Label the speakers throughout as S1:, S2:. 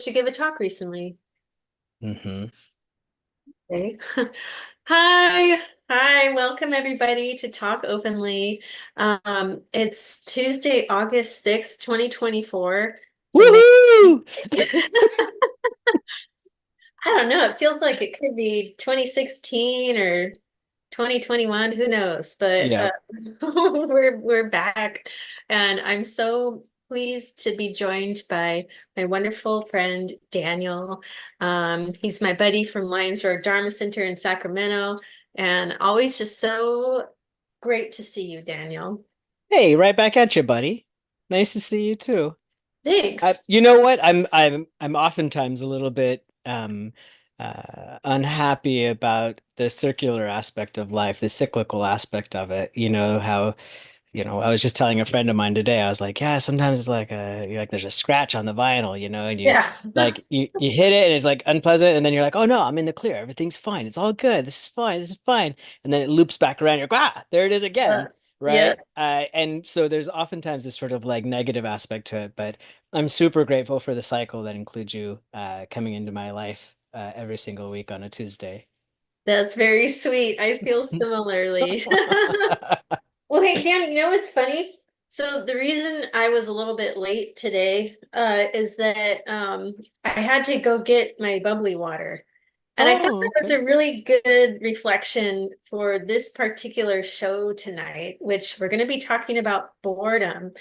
S1: to give a talk recently.
S2: Hmm.
S1: Okay. Hi, hi, welcome everybody to Talk Openly. It's Tuesday, August 6th, 2024. It's amazing.
S2: Woohoo!
S1: I don't know, it feels like it could be 2016 or 2021, who knows? But
S2: Yeah.
S1: we're back, and I'm so pleased to be joined by my wonderful friend Daniel. He's my buddy from Lions Road Dharma Center in Sacramento, and always just so great to see you, Daniel.
S2: Hey, right back at you, buddy. Nice to see you too.
S1: Thanks.
S2: You know what? I'm oftentimes a little bit unhappy about the circular aspect of life, the cyclical aspect of it. You know how I was just telling a friend of mine today, I was like, yeah, sometimes it's like there's a scratch on the vinyl, and you
S1: Yeah.
S2: you hit it and it's like unpleasant, and then you're like, oh no, I'm in the clear. Everything's fine. It's all good. This is fine. This is fine. And then it loops back around. You're like, there it is
S1: Uh,
S2: again.
S1: yeah.
S2: Right. And so there's oftentimes this sort of like negative aspect to it, but I'm super grateful for the cycle that includes you coming into my life every single week on a Tuesday.
S1: That's very sweet. I feel similarly. Well, hey, Dan, you know what's funny? So the reason I was a little bit late today is that I had to go get my bubbly water. And I thought
S2: Oh,
S1: that was
S2: okay.
S1: a really good reflection for this particular show tonight, which we're going to be talking about boredom.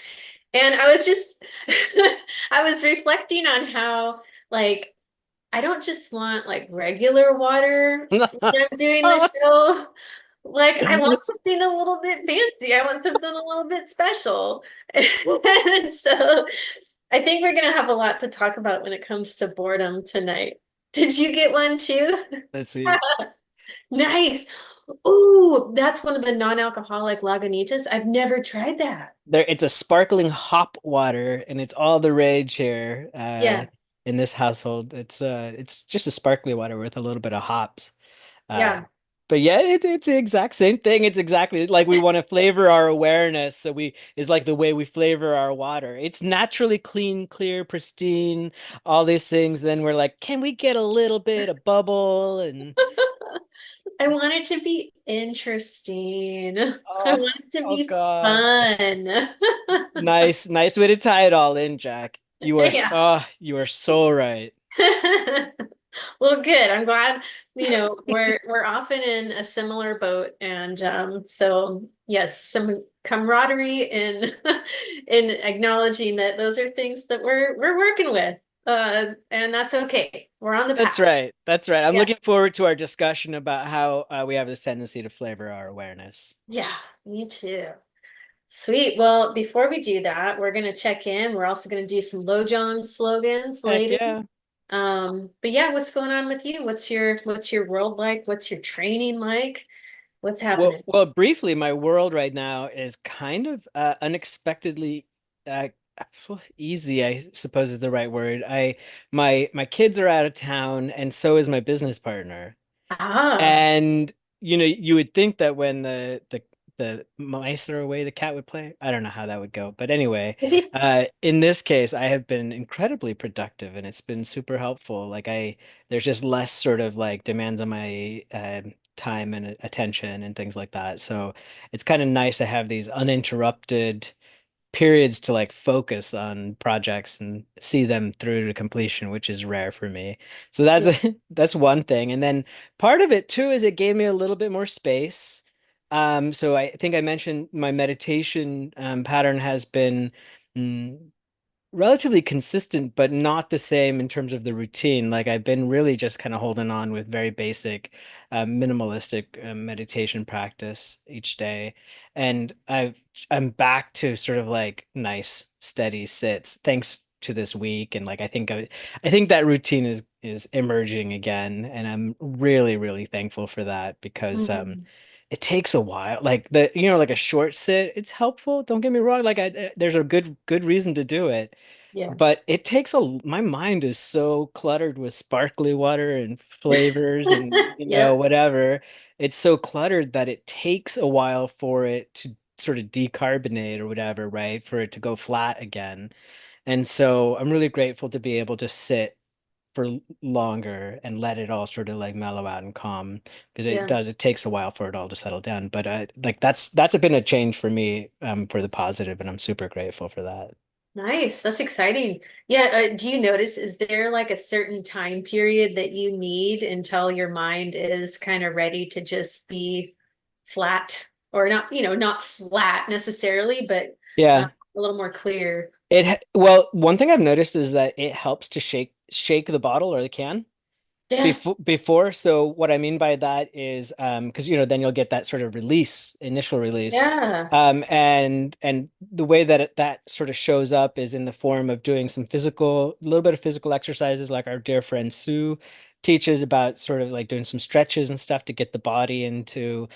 S1: And I was just, I was reflecting on how, like, I don't just want like regular water when I'm doing the show. Like, I want something a little bit fancy. I want something a little bit special. And so I think we're going to have a lot to talk about when it comes to boredom tonight. Did you get one too?
S2: Let's see.
S1: Nice. Ooh, that's one of the non-alcoholic Lagunitas. I've never tried that.
S2: It's a sparkling hop water, and it's all the rage here
S1: Yeah,
S2: in this household. It's just a sparkly water with a little bit of hops. Uh,
S1: yeah.
S2: but yeah, it's the exact same thing. It's exactly like we want to flavor our awareness, so we is like the way we flavor our water. It's naturally clean, clear, pristine, all these things. Then we're like, can we get a little bit of bubble? And
S1: I want it to be interesting. I
S2: oh,
S1: want it to
S2: oh
S1: be
S2: God.
S1: fun.
S2: Nice way to tie it all in, Jack.
S1: Yeah.
S2: You are so right.
S1: Well, good. I'm glad, we're often in a similar boat. And so yes, some camaraderie in in acknowledging that those are things that we're working with. And that's okay. We're on the
S2: That's
S1: path.
S2: right. That's right. I'm
S1: Yeah.
S2: looking forward to our discussion about how we have this tendency to flavor our awareness.
S1: Yeah, me too. Sweet. Well, before we do that, we're gonna check in. We're also gonna do some Low John slogans
S2: Heck
S1: later.
S2: yeah.
S1: But yeah, what's going on with you? What's your world like? What's your training like? What's happening?
S2: Well, briefly, my world right now is kind of unexpectedly uh, easy, I suppose is the right word. My kids are out of town, and so is my business partner.
S1: Ah,
S2: And you would think that when the mice are away, the cat would play. I don't know how that would go, but anyway, in this case, I have been incredibly productive, and it's been super helpful. There's just less sort of like demands on my time and attention and things like that. So it's kind of nice to have these uninterrupted periods to like focus on projects and see them through to completion, which is rare for me. So
S1: yeah.
S2: that's one thing. And then part of it too is it gave me a little bit more space. So I think I mentioned my meditation pattern has been mm, relatively consistent, but not the same in terms of the routine. Like I've been really just kind of holding on with very basic, minimalistic meditation practice each day, and I'm back to sort of like nice, steady sits thanks to this week. And like I think that routine is emerging again, and I'm really, really thankful for that because
S1: Mm,
S2: it takes a while. Like like a short sit, it's helpful. Don't get me wrong. There's a good reason to do it,
S1: yeah.
S2: but it takes my mind is so cluttered with sparkly water and flavors and
S1: Yep.
S2: whatever. It's so cluttered that it takes a while for it to sort of decarbonate or whatever, right? For it to go flat again. And so I'm really grateful to be able to sit. for longer and let it all sort of like mellow out and calm because
S1: Yeah.
S2: it takes a while for it all to settle down. But like that's been a change for me for the positive, and I'm super grateful for that.
S1: Nice. That's exciting. Yeah. Do you notice, is there like a certain time period that you need until your mind is kind of ready to just be flat or not, not flat necessarily, but
S2: Yeah.
S1: a little more clear?
S2: Well, one thing I've noticed is that it helps to shake the bottle or the can.
S1: Yeah.
S2: Before, so what I mean by that is because then you'll get that sort of initial release.
S1: Yeah.
S2: And the way that that sort of shows up is in the form of doing a little bit of physical exercises like our dear friend Sue teaches about sort of like doing some stretches and stuff to get the body into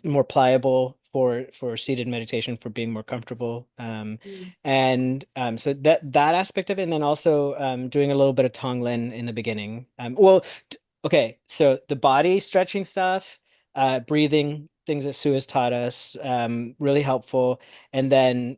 S2: more pliable for seated meditation for being more comfortable.
S1: Mm.
S2: So that aspect of it, and then also doing a little bit of Tonglen in the beginning. Okay, so the body stretching stuff, breathing, things that Sue has taught us, really helpful. And then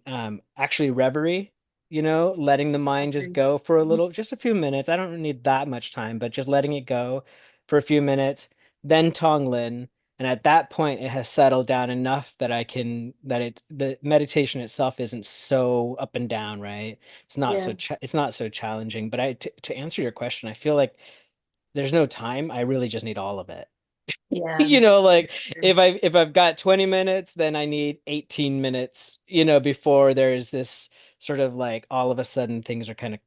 S2: actually reverie, letting the mind just go for just a few minutes. I don't need that much time, but just letting it go for a few minutes. Then Tonglen. And at that point, it has settled down enough that the meditation itself isn't so up and down, right?
S1: Yeah.
S2: It's not so challenging. But to answer your question, I feel like there's no time. I really just need all of it.
S1: Yeah. For
S2: Like
S1: sure.
S2: if I've got 20 minutes, then I need 18 minutes, before there's this sort of like all of a sudden things are kind of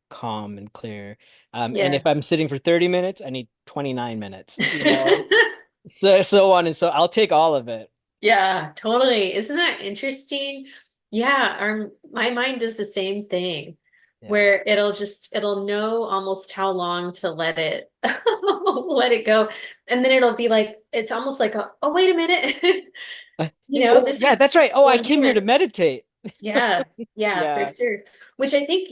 S2: calm and clear. And
S1: Yeah.
S2: if I'm sitting for 30 minutes, I need 29 minutes, so on and so I'll take all of it.
S1: Yeah, totally. Isn't that interesting? Yeah, my mind does the same thing
S2: Yeah.
S1: where it'll know almost how long to let it let it go. And then it'll be like it's almost like oh wait a minute.
S2: Oh,
S1: This
S2: yeah,
S1: is
S2: that's right. Oh,
S1: what
S2: I
S1: I'm
S2: came here to
S1: doing.
S2: meditate.
S1: Yeah, yeah, for
S2: Yeah.
S1: sure. Which I think,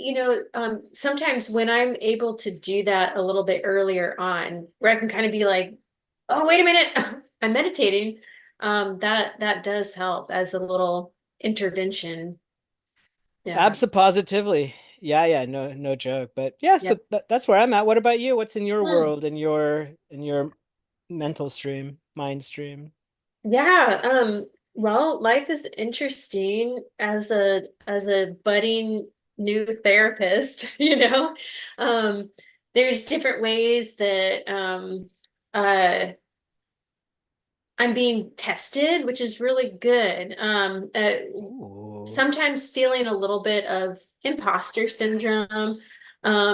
S1: sometimes when I'm able to do that a little bit earlier on, where I can kind of be like, oh, wait a minute, I'm meditating. That does help as a little intervention. Yeah.
S2: Absolutely. Yeah, yeah, no joke. But yeah,
S1: Yeah.
S2: so that's where I'm at. What about you? What's in your
S1: Hmm.
S2: world, in your mental stream, mind stream?
S1: Yeah. Well, life is interesting as a budding new therapist, Um, there's different ways that I'm being tested, which is really good.
S2: Ooh.
S1: Sometimes feeling a little bit of imposter syndrome,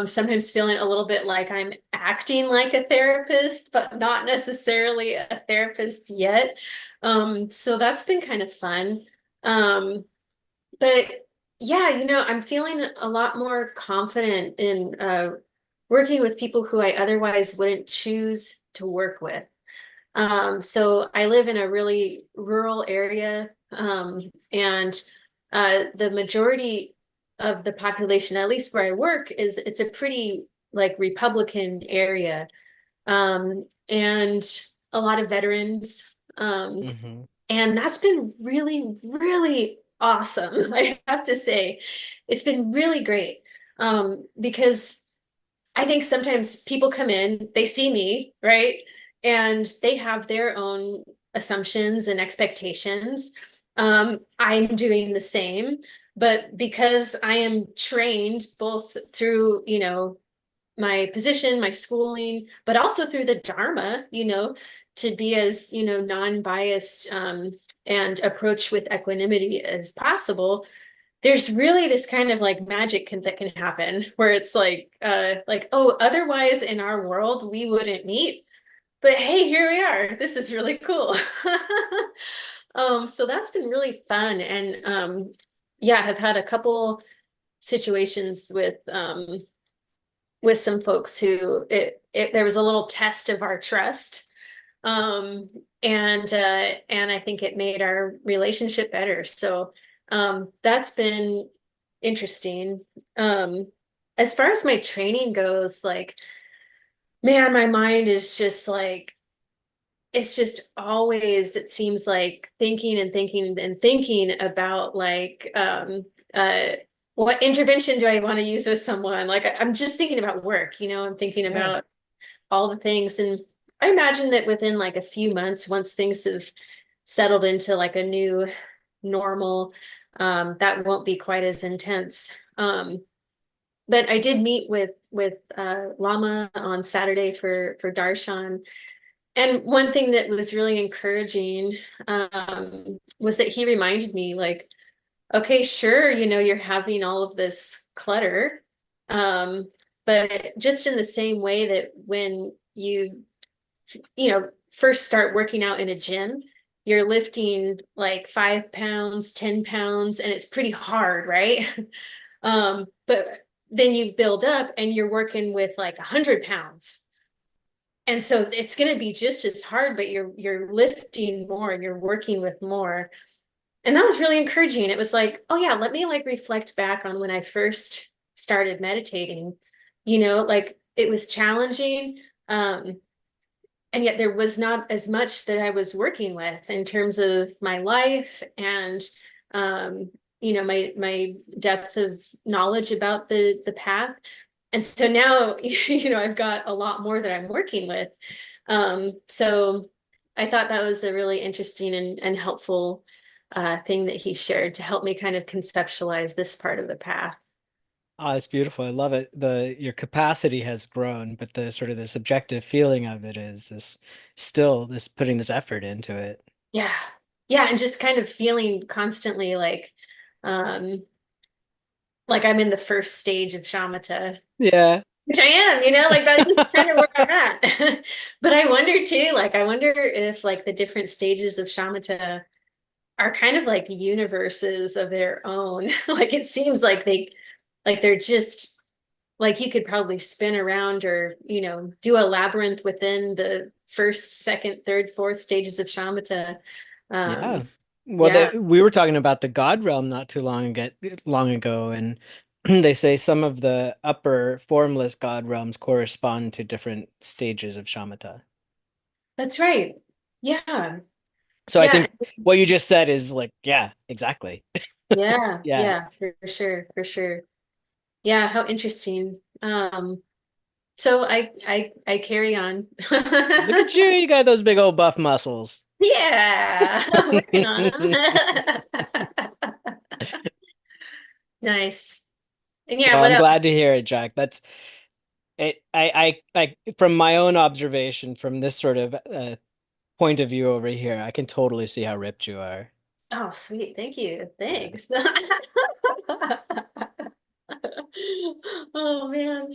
S1: sometimes feeling a little bit like I'm acting like a therapist, but not necessarily a therapist yet. So that's been kind of fun. Um, but yeah, I'm feeling a lot more confident in working with people who I otherwise wouldn't choose to work with. So I live in a really rural area, and the majority of the population, at least where I work, it's a pretty like Republican area, and a lot of veterans,
S2: Hmm.
S1: and that's been really, really awesome. I have to say, it's been really great, because I think sometimes people come in, they see me, right? And they have their own assumptions and expectations. I'm doing the same, but because I am trained both through, my position, my schooling, but also through the Dharma, to be as, non-biased, and approach with equanimity as possible, there's really this kind of like magic that can happen where it's like oh, otherwise in our world we wouldn't meet, but hey, here we are, this is really cool. So that's been really fun, and yeah, I've had a couple situations with some folks who there was a little test of our trust, um and I think it made our relationship better. So that's been interesting. As far as my training goes, like, man, my mind is just like, it's just always, it seems like, thinking and thinking and thinking about like uh what intervention do I want to use with someone? Like I'm just thinking about work, I'm thinking
S2: Yeah.
S1: about all the things. And I imagine that within like a few months, once things have settled into like a new normal, that won't be quite as intense. But I did meet with Lama on Saturday for Darshan. And one thing that was really encouraging was that he reminded me, like, okay, sure, you're having all of this clutter. But just in the same way that when first start working out in a gym, you're lifting like 5 pounds, 10 pounds, and it's pretty hard, right? But then you build up and you're working with like 100 pounds. And so it's going to be just as hard, but you're lifting more and you're working with more. And that was really encouraging. It was like, oh yeah, let me like reflect back on when I first started meditating. Like it was challenging. And yet there was not as much that I was working with in terms of my life and my depth of knowledge about the path. And so now, I've got a lot more that I'm working with. So I thought that was a really interesting and helpful thing that he shared to help me kind of conceptualize this part of the path.
S2: Oh, it's beautiful. I love it. Your capacity has grown, but the sort of the subjective feeling of it is still this putting this effort into it.
S1: Yeah. Yeah. And just kind of feeling constantly um, like I'm in the first stage of shamatha,
S2: Yeah.
S1: which I am, like that's just kind of where I'm at. But I wonder too, like, I wonder if like the different stages of shamatha are kind of like universes of their own. Like it seems like they're just like you could probably spin around or, do a labyrinth within the first, second, third, fourth stages of shamatha.
S2: Yeah.
S1: Um,
S2: Well,
S1: yeah,
S2: we were talking about the God realm not too long ago, and they say some of the upper formless God realms correspond to different stages of shamatha.
S1: that's right. Yeah.
S2: So I
S1: Yeah.
S2: think what you just said is like, yeah, exactly.
S1: Yeah.
S2: Yeah.
S1: Yeah. For sure. For sure. Yeah. How interesting. So I carry on.
S2: Look at you, you got those big old buff muscles.
S1: Yeah. I'm working on them. Nice. And yeah,
S2: Well,
S1: what
S2: I'm
S1: else?
S2: glad to hear it, Jack. That's it. From my own observation, from this sort of point of view over here, I can totally see how ripped you are.
S1: Oh, sweet. Thank you.
S2: Yeah.
S1: Thanks. Oh man,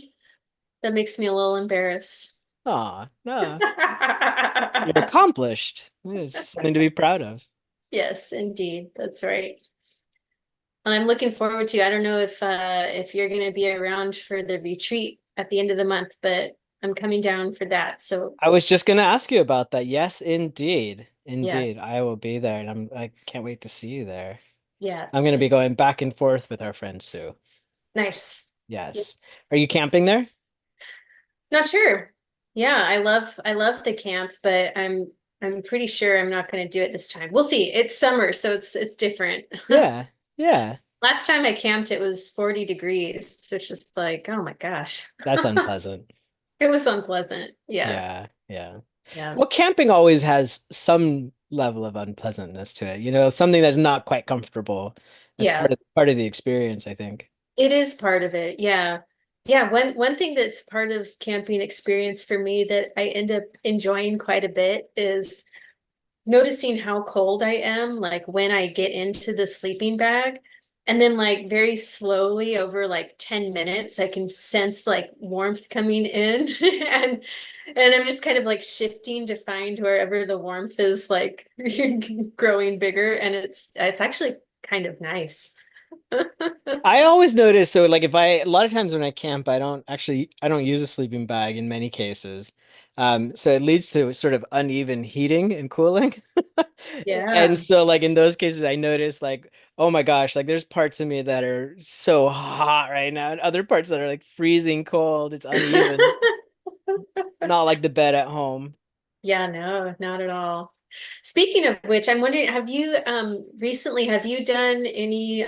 S1: that makes me a little embarrassed.
S2: Aw, no, you're accomplished. It's something to be proud of.
S1: Yes, indeed. That's right. And I'm looking forward to, I don't know if you're going to be around for the retreat at the end of the month, but I'm coming down for that. So,
S2: I was just gonna ask you about that. Yes, indeed.
S1: yeah.
S2: Indeed. I will be there and I can't wait to see you there.
S1: Yeah.
S2: I'm gonna
S1: So
S2: be going back and forth with our friend Sue.
S1: nice. Yeah.
S2: Yes. Are you camping there?
S1: Not sure. Yeah, I love the camp, but I'm pretty sure I'm not going to do it this time. We'll see. It's summer, so it's different.
S2: Yeah. Yeah.
S1: Last time I camped, it was 40 degrees. So it's just like, oh my gosh.
S2: That's unpleasant.
S1: It was unpleasant. Yeah.
S2: Yeah. Yeah.
S1: Yeah.
S2: Well, camping always has some level of unpleasantness to it, something that's not quite comfortable. That's
S1: Yeah.
S2: part of the experience, I think.
S1: It is part of it. Yeah. Yeah, one thing that's part of camping experience for me that I end up enjoying quite a bit is noticing how cold I am, like when I get into the sleeping bag. And then like very slowly over like 10 minutes, I can sense like warmth coming in and I'm just kind of like shifting to find wherever the warmth is like growing bigger. And it's actually kind of nice.
S2: I always notice, so like if a lot of times when I camp, I don't use a sleeping bag in many cases. So it leads to sort of uneven heating and cooling. And
S1: Yeah.
S2: so like in those cases I notice like, oh my gosh, like there's parts of me that are so hot right now and other parts that are like freezing cold. It's uneven. Not like the bed at home.
S1: Yeah, no, not at all. Speaking of which, I'm wondering, have you recently have you done any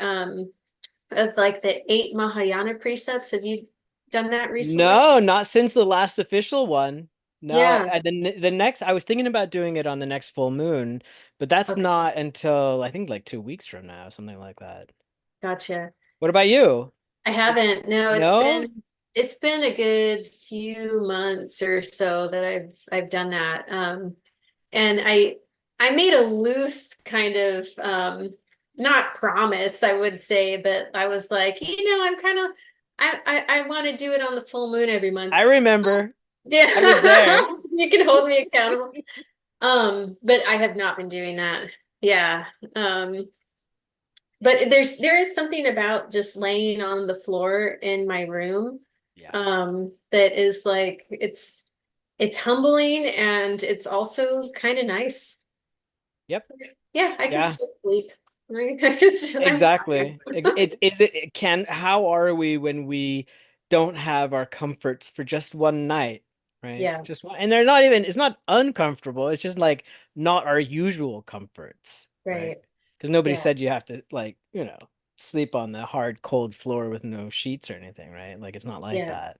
S1: of like the eight Mahayana precepts. Have you done that recently?
S2: No, not since the last official one. No,
S1: Yeah.
S2: the next I was thinking about doing it on the next full moon, but that's
S1: Okay.
S2: not until I think like 2 weeks from now, something like that.
S1: Gotcha.
S2: What about you?
S1: I haven't. No,
S2: No?
S1: it's been a good few months or so that I've done that. And I made a loose kind of not promise, I would say, but I was like, I'm kind of I want to do it on the full moon every month.
S2: I remember.
S1: Yeah,
S2: I was there.
S1: you can hold me accountable. But I have not been doing that. Yeah. Um, but there is something about just laying on the floor in my room
S2: Yeah.
S1: that is like it's humbling and it's also kind of nice.
S2: Yep.
S1: So, yeah, I can
S2: Yeah.
S1: still sleep. Right? I can still, I'm tired.
S2: Exactly. Is it can how are we when we don't have our comforts for just one night, right?
S1: Yeah,
S2: Just one, and they're not even it's not uncomfortable. It's just like not our usual comforts, right?
S1: right.
S2: Because nobody
S1: Yeah.
S2: said you have to like, sleep on the hard cold floor with no sheets or anything, right? Like it's not like
S1: Yeah.
S2: that.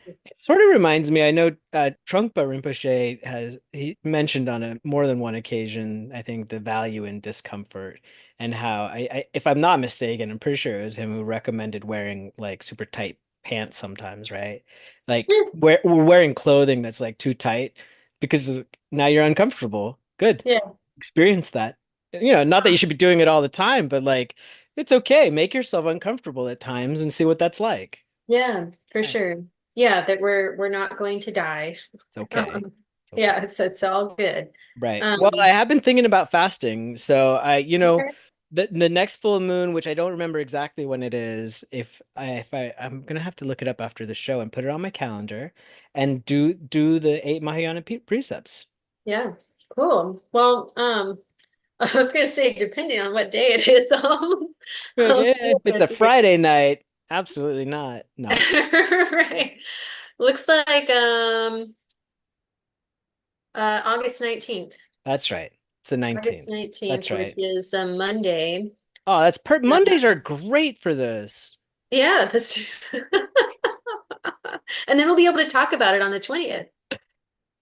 S2: It sort of reminds me, I know Trungpa Rinpoche he mentioned on a more than one occasion, I think, the value in discomfort and how if I'm not mistaken, I'm pretty sure it was him who recommended wearing like super tight pants sometimes, right? Like
S1: Mm,
S2: we're wearing clothing that's like too tight because now you're uncomfortable. Good.
S1: yeah.
S2: Experience that. Not that you should be doing it all the time, but like it's okay. Make yourself uncomfortable at times and see what that's like.
S1: Yeah, for
S2: Yeah,
S1: sure. Yeah, that we're not going to die.
S2: it's okay. It's okay.
S1: Yeah, it's all good.
S2: Right. Well, I
S1: Um,
S2: have been thinking about fasting. So
S1: okay.
S2: the next full moon, which I don't remember exactly when it is, I'm gonna have to look it up after the show and put it on my calendar and do the eight Mahayana precepts.
S1: Yeah, cool. Well, I was gonna say, depending on what day it is,
S2: You're like,
S1: I'll do
S2: if it's a
S1: it.
S2: Friday night, absolutely not. No,
S1: Right. Looks like August 19th.
S2: that's right. It's the
S1: August
S2: 19th. That's
S1: 19th, which
S2: right.
S1: is a Monday.
S2: Oh, that's per
S1: Uh,
S2: Mondays are great for this.
S1: yeah, that's true. And then we'll be able to talk about it on the 20th.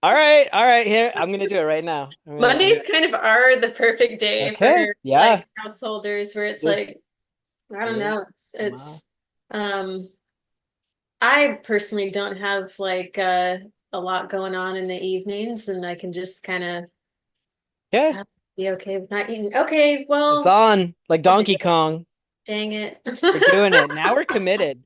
S2: All right, here. I'm gonna do it right now.
S1: Mondays kind of are the perfect day
S2: Okay,
S1: for
S2: yeah.
S1: like householders where it's
S2: This
S1: like, I don't
S2: is
S1: know,
S2: tomorrow.
S1: um I personally don't have like a lot going on in the evenings and I can just kind of
S2: Okay.
S1: be okay with not eating. Okay,
S2: It's
S1: well,
S2: on like
S1: I'll do
S2: Donkey
S1: it.
S2: Kong.
S1: Dang it.
S2: We're doing it. Now we're committed.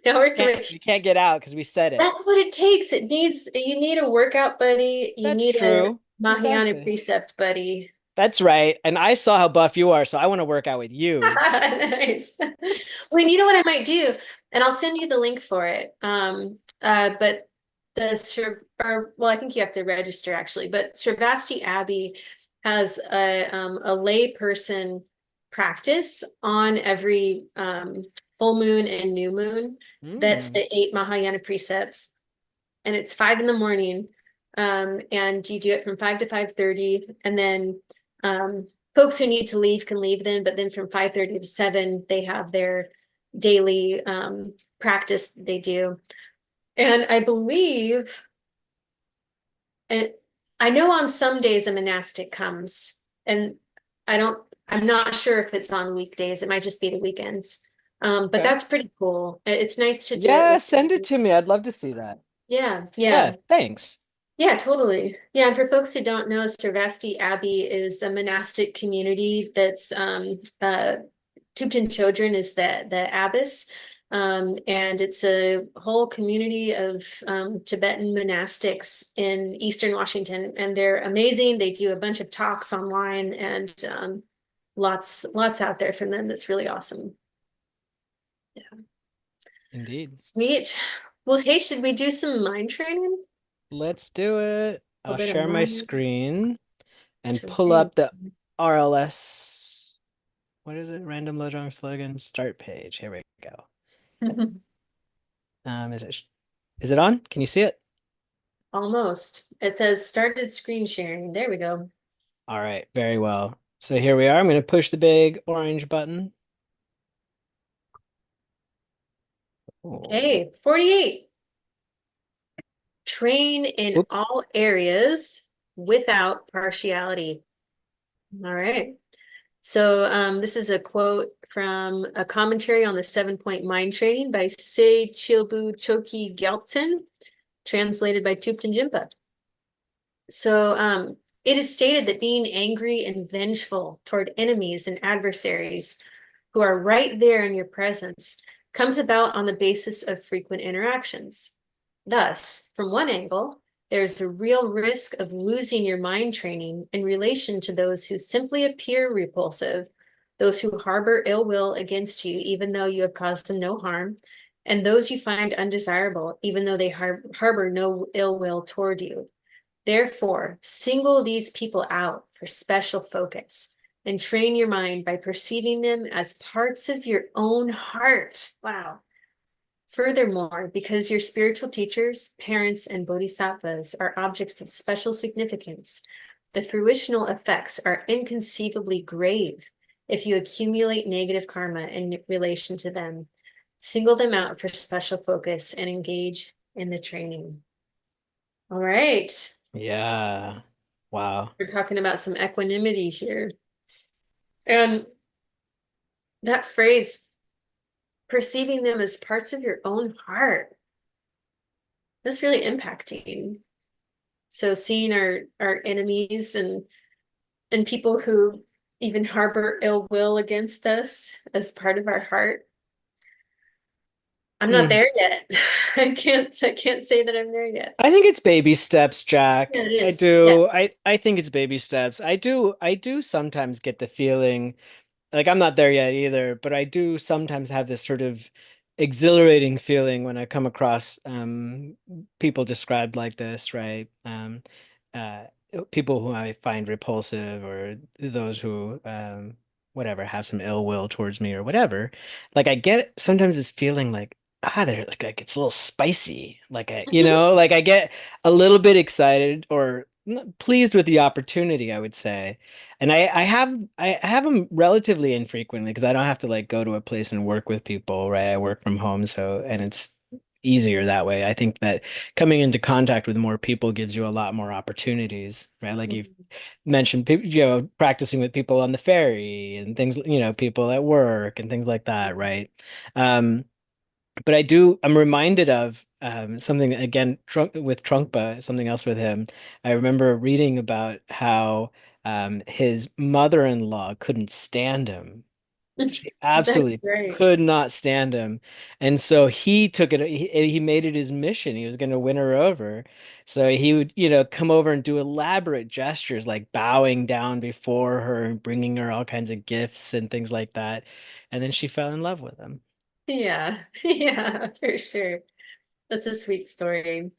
S1: Now we're
S2: Can't
S1: coming.
S2: we can't get out because we said it.
S1: That's what it takes. You need a workout buddy. You
S2: That's
S1: need a
S2: true.
S1: Mahayana
S2: Exactly.
S1: precept buddy.
S2: That's right. And I saw how buff you are, so I want to work out with you.
S1: Nice. Well, you know what I might do, and I'll send you the link for it. But or well, I think you have to register actually. But Sravasti Abbey has a lay person practice on every full moon and new moon. That's
S2: Hmm.
S1: the eight Mahayana precepts, and it's 5 in the morning. And you do it from 5 to 5:30, and then folks who need to leave can leave then, but then from 5:30 to 7, they have their daily practice they do. And I believe, and I know on some days a monastic comes, and I'm not sure if it's on weekdays. It might just be the weekends. But
S2: Okay.
S1: that's pretty cool. It's nice to do it
S2: Yeah,
S1: with,
S2: send it to me. I'd love to see that.
S1: yeah,
S2: Yeah,
S1: yeah.
S2: thanks.
S1: Yeah, totally. Yeah, and for folks who don't know, Sravasti Abbey is a monastic community that's Tupten Chodron is the abbess. And it's a whole community of Tibetan monastics in Eastern Washington, and they're amazing. They do a bunch of talks online and lots out there from them. That's really awesome. Yeah.
S2: Indeed.
S1: Sweet. Well, hey, should we do some mind training?
S2: Let's do it.
S1: A
S2: I'll
S1: little bit of
S2: share my
S1: mind
S2: screen and pull
S1: training.
S2: up the RLS. What is it? Random Lojong slogan start page. Here we go. Is it on? Can you see it?
S1: Almost. It says started screen sharing. There we go.
S2: All right, very well. So here we are. I'm going to push the big orange button. Oh.
S1: Okay, 48. Train in
S2: Oop.
S1: all areas without partiality. All right. So this is a quote from a commentary on the 7-point mind training by Se Chilbu Choki Gyaltsen, translated by Thupten Jinpa. So it is stated that being angry and vengeful toward enemies and adversaries who are right there in your presence comes about on the basis of frequent interactions. Thus, from one angle, there's a real risk of losing your mind training in relation to those who simply appear repulsive, those who harbor ill will against you, even though you have caused them no harm, and those you find undesirable, even though they harbor no ill will toward you. Therefore, single these people out for special focus and train your mind by perceiving them as parts of your own heart. Wow. Furthermore, because your spiritual teachers, parents, and bodhisattvas are objects of special significance, the fruitional effects are inconceivably grave if you accumulate negative karma in relation to them. Single them out for special focus and engage in the training. All right.
S2: Yeah. Wow.
S1: We're talking about some equanimity here. And that phrase, perceiving them as parts of your own heart, that's really impacting. So seeing our enemies and people who even harbor ill will against us as part of our heart. I'm not
S2: Hmm.
S1: there yet. I can't say that I'm there yet.
S2: I think it's baby steps, Jack.
S1: Yeah, it
S2: I
S1: is. Yeah.
S2: do. I think it's baby steps. I do sometimes get the feeling like I'm not there yet either, but I do sometimes have this sort of exhilarating feeling when I come across people described like this, right? Uh, People who I find repulsive or those who whatever have some ill will towards me or whatever. Like I get sometimes this feeling like they're like it's a little spicy. Like like I get a little bit excited or pleased with the opportunity, I would say. And I have them relatively infrequently because I don't have to like go to a place and work with people, right? I work from home, so and it's easier that way. I think that coming into contact with more people gives you a lot more opportunities, right? Like you've mentioned, practicing with people on the ferry and things, people at work and things like that, right? Um, but I'm reminded of something again with Trunkpa, something else with him. I remember reading about how his mother-in-law couldn't stand him. She
S1: That's
S2: absolutely
S1: right.
S2: could not stand him. And so he took it, he made it his mission. He was going to win her over. So he would, come over and do elaborate gestures like bowing down before her and bringing her all kinds of gifts and things like that. And then she fell in love with him.
S1: Yeah. Yeah, for sure. That's a sweet story.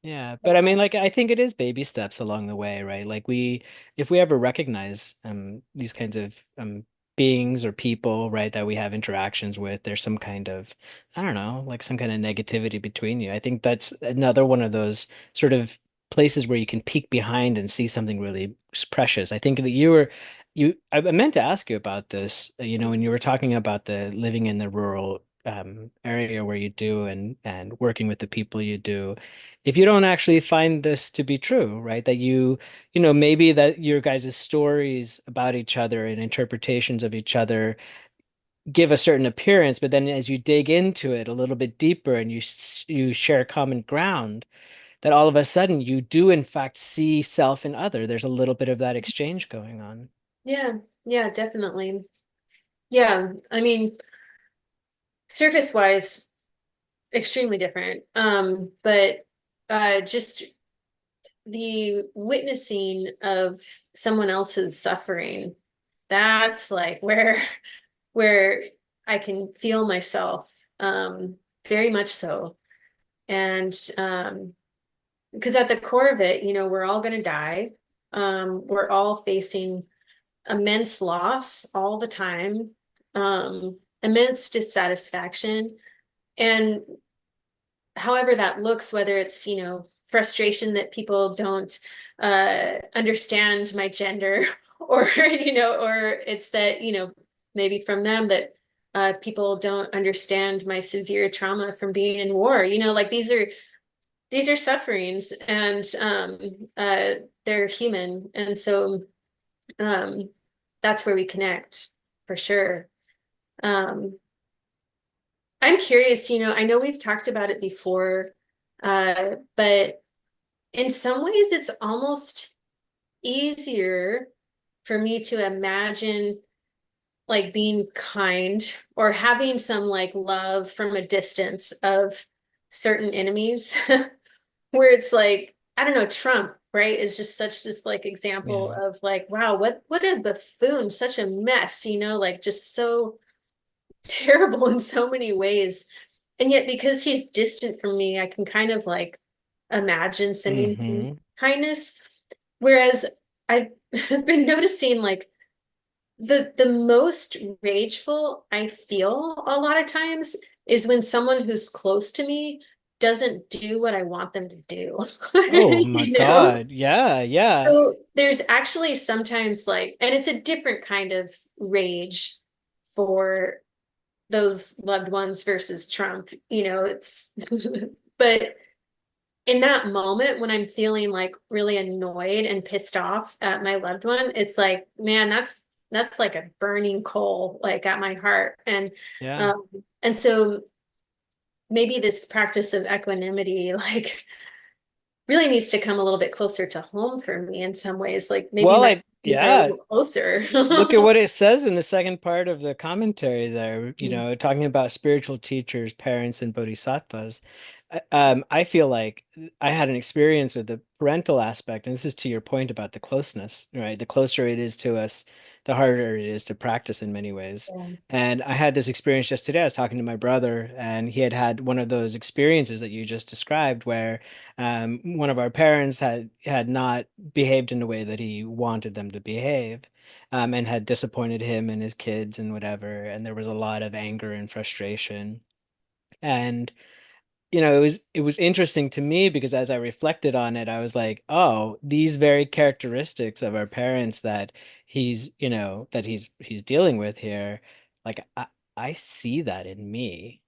S2: Yeah, but I
S1: Yeah.
S2: mean, like, I think it is baby steps along the way, right? Like if we ever recognize these kinds of beings or people, right, that we have interactions with, there's some kind of, I don't know, like some kind of negativity between you. I think that's another one of those sort of places where you can peek behind and see something really precious. I think that I meant to ask you about this, when you were talking about the living in the rural area where you do and working with the people you do if you don't actually find this to be true, right? That maybe that your guys' stories about each other and interpretations of each other give a certain appearance, but then as you dig into it a little bit deeper and you share common ground, that all of a sudden you do in fact see self in other. There's a little bit of that exchange going on.
S1: Yeah. Yeah, definitely. Yeah. I mean, surface wise, extremely different. But just the witnessing of someone else's suffering, that's like where I can feel myself very much so. And because at the core of it, we're all going to die. We're all facing immense loss all the time, immense dissatisfaction. And however that looks, whether it's, frustration that people don't understand my gender or, or it's that, maybe from them that people don't understand my severe trauma from being in war. Like these are sufferings, and they're human, and so um, that's where we connect for sure. Um, I'm curious, I know we've talked about it before, but in some ways, it's almost easier for me to imagine like being kind or having some like love from a distance of certain enemies, where it's like, I don't know, Trump, right, is just such this like example
S2: Yeah.
S1: of like, wow, what a buffoon, such a mess, like just so terrible in so many ways. And yet, because he's distant from me, I can kind of like imagine sending him
S2: Hmm.
S1: kindness. Whereas I've been noticing like the most rageful I feel a lot of times is when someone who's close to me doesn't do what I want them to do.
S2: Oh my
S1: you know?
S2: God. Yeah, yeah.
S1: So there's actually sometimes like, and it's a different kind of rage for those loved ones versus Trump, it's but in that moment when I'm feeling like really annoyed and pissed off at my loved one, it's like, man, that's like a burning coal like at my heart. And
S2: Yeah.
S1: um and so maybe this practice of equanimity like really needs to come a little bit closer to home for me in some ways. Like maybe
S2: Well,
S1: my needs are a
S2: yeah.
S1: little closer.
S2: Look at what it says in the second part of the commentary there,
S1: Mm,
S2: talking about spiritual teachers, parents, and bodhisattvas. I feel like I had an experience with the parental aspect, and this is to your point about the closeness, right? The closer it is to us, the harder it is to practice in many ways.
S1: yeah,
S2: And I had this experience just today. I was talking to my brother, and he had had one of those experiences that you just described, where one of our parents had not behaved in a way that he wanted them to behave, and had disappointed him and his kids and whatever. And there was a lot of anger and frustration. And it was interesting to me because as I reflected on it, I was like, oh, these very characteristics of our parents that he's dealing with here, like I see that in me.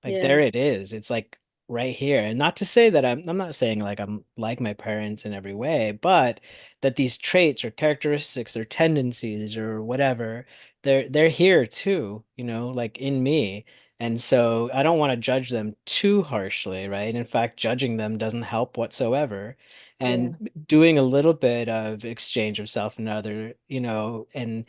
S2: Like
S1: yeah,
S2: there it is. It's like right here. And not to say that I'm not saying like I'm like my parents in every way, but that these traits or characteristics or tendencies or whatever, they're here too, like in me. And so I don't want to judge them too harshly, right? In fact, judging them doesn't help whatsoever.
S1: yeah,
S2: And doing a little bit of exchange of self and other, and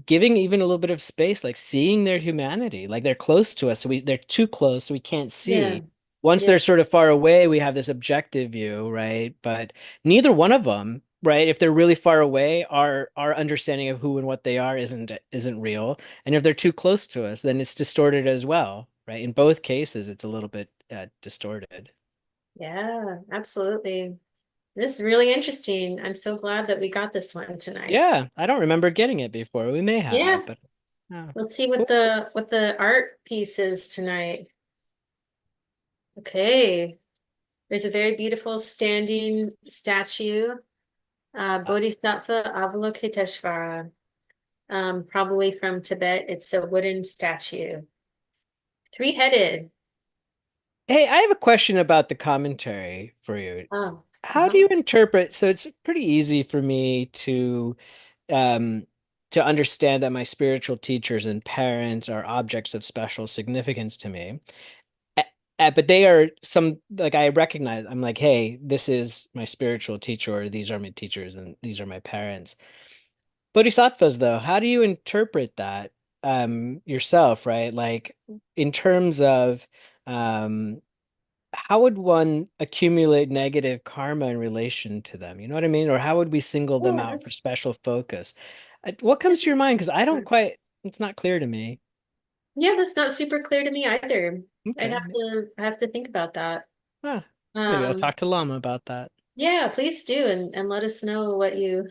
S2: giving even a little bit of space, like seeing their humanity, like they're close to us, so they're too close, so we can't
S1: yeah,
S2: see. Once
S1: yeah,
S2: they're sort of far away, we have this objective view, right? But neither one of them, right? If they're really far away, our understanding of who and what they are isn't real. And if they're too close to us, then it's distorted as well, right? In both cases, it's a little bit distorted.
S1: yeah, absolutely. This is really interesting. I'm so glad that we got this one tonight.
S2: Yeah, I don't remember getting it before. We may
S1: Yeah,
S2: have, but oh,
S1: let's see what
S2: cool.
S1: the art piece is tonight. Okay. There's a very beautiful standing statue,
S2: Uh,
S1: Bodhisattva Avalokiteshvara, probably from Tibet. It's a wooden statue, three-headed.
S2: Hey, I have a question about the commentary for you.
S1: Oh,
S2: How do
S1: uh-huh.
S2: you interpret? So it's pretty easy for me um to understand that my spiritual teachers and parents are objects of special significance to me. But they are some like I recognize. I'm like, hey, this is my spiritual teacher, or these are my teachers, and these are my parents. Bodhisattvas, though, how do you interpret that yourself, right? Like in terms of um how would one accumulate negative karma in relation to them? You know what I mean? Or how would we single them
S1: Yeah,
S2: out for
S1: that's
S2: special focus? What comes
S1: just,
S2: to your mind? Because I don't quite, it's not clear to me.
S1: yeah, that's not super clear to me either.
S2: Okay.
S1: I have to think about that.
S2: Huh. Maybe I'll
S1: Um,
S2: talk to Lama about that.
S1: yeah, please do and let us know what you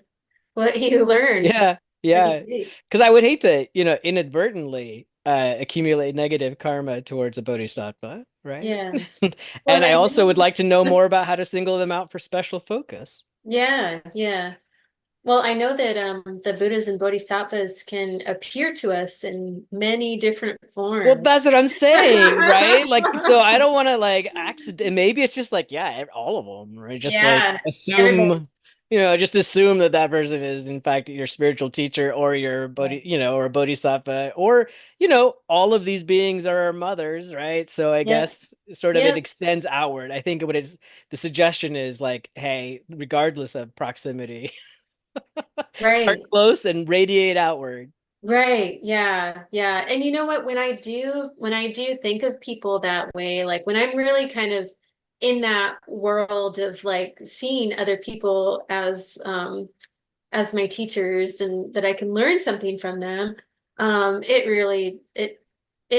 S1: learn.
S2: Yeah.
S1: That'd be
S2: Yeah.
S1: great.
S2: Because I would hate to, inadvertently accumulate negative karma towards a bodhisattva, right?
S1: Yeah. Well,
S2: And
S1: and
S2: I
S1: I
S2: also would
S1: know,
S2: like to know more about how to single them out for special focus.
S1: yeah, yeah. Well, I know that the Buddhas and Bodhisattvas can appear to us in many different
S2: Well, that's
S1: forms.
S2: what I'm saying, right? Like, so I don't want to like accident. Maybe it's just like, yeah, all of them, right? Just like
S1: Yeah, everybody.
S2: assume, just assume that that person is in fact your spiritual teacher or your bodhi, or a bodhisattva, or all of these beings are our mothers, right? So I
S1: Yep.
S2: guess sort of it
S1: Yep.
S2: extends outward. I think what is the suggestion is like, hey, regardless of proximity, start
S1: Right.
S2: close and radiate outward.
S1: Right. Yeah. Yeah. And you know what? When I do think of people that way, like when I'm really kind of in that world of like seeing other people as my teachers and that I can learn something from them, it really it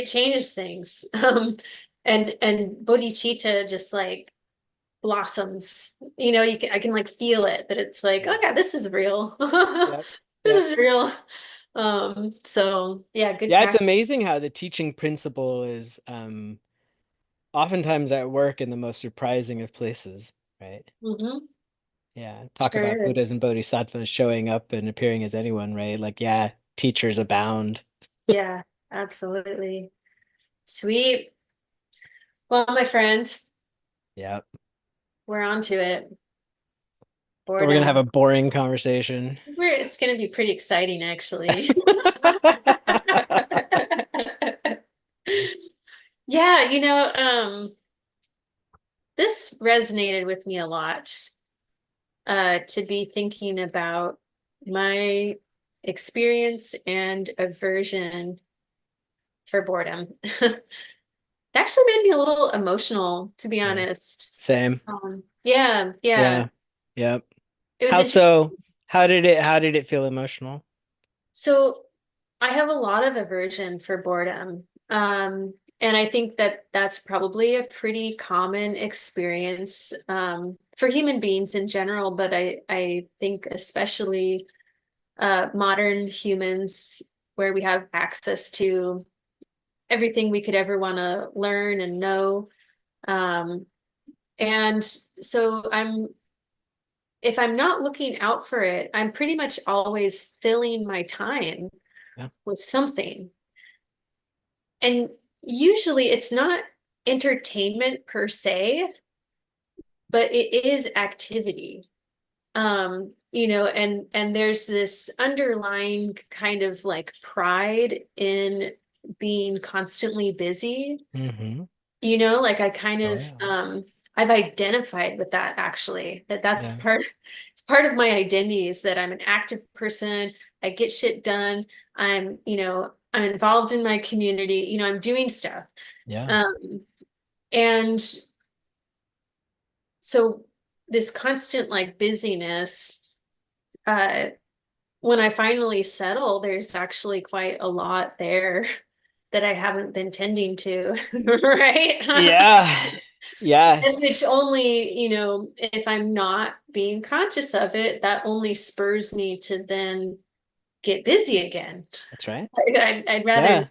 S1: changes things. And bodhicitta just like blossoms. I can like feel it, but it's like, oh
S2: Yeah.
S1: yeah, this is real.
S2: Yep. Yep.
S1: This is real. So yeah, good
S2: Yeah, it's
S1: practice.
S2: amazing how the teaching principle is oftentimes at work in the most surprising of places, right?
S1: Hmm.
S2: Yeah, talk about
S1: Sure.
S2: Buddhas and Bodhisattvas showing up and appearing as anyone, right? Like, yeah, teachers abound.
S1: Yeah, absolutely. Sweet. Well, my friend,
S2: Yeah.
S1: we're on to it.
S2: We're gonna have
S1: Boredom.
S2: a boring conversation.
S1: It's going to be pretty exciting, actually. Yeah, this resonated with me a lot, to be thinking about my experience and aversion for boredom. It actually made me a little emotional, to be
S2: Yeah.
S1: honest.
S2: Same.
S1: Yeah, yeah.
S2: Yeah. Yep.
S1: It was
S2: How
S1: interesting.
S2: so? How did it feel emotional?
S1: So I have a lot of aversion for boredom. And I think that that's probably a pretty common experience, for human beings in general, but I think especially modern humans where we have access to everything we could ever want to learn and know. Um, and so if I'm not looking out for it, I'm pretty much always filling my time
S2: Yeah.
S1: with something. And usually it's not entertainment per se, but it is activity. And there's this underlying kind of like pride in being constantly busy.
S2: Mm-hmm.
S1: Like I kind
S2: Oh
S1: of
S2: yeah.
S1: I've identified with that actually, that's
S2: Yeah.
S1: it's part of my identity is that I'm an active person. I get shit done. I'm involved in my community, I'm doing stuff.
S2: Yeah.
S1: Um, and so this constant like busyness, uh, when I finally settle, there's actually quite a lot there that I haven't been tending to, right?
S2: Yeah. Yeah.
S1: And which only, if I'm not being conscious of it, that only spurs me to then get busy again.
S2: That's right.
S1: I'd rather
S2: Yeah.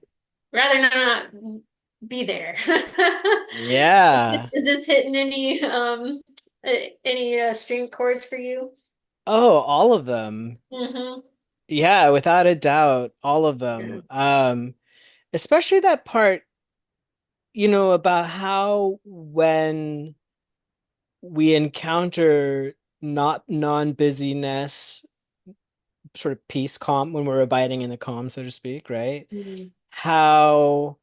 S1: rather not be there.
S2: Yeah.
S1: Is this hitting any string chords for you?
S2: Oh, all of them.
S1: Hmm.
S2: Yeah, without a doubt, all of them. Especially that part, about how when we encounter not non-busyness, sort of peace, calm, when we're abiding in the calm, so to speak, right?
S1: Hmm.
S2: How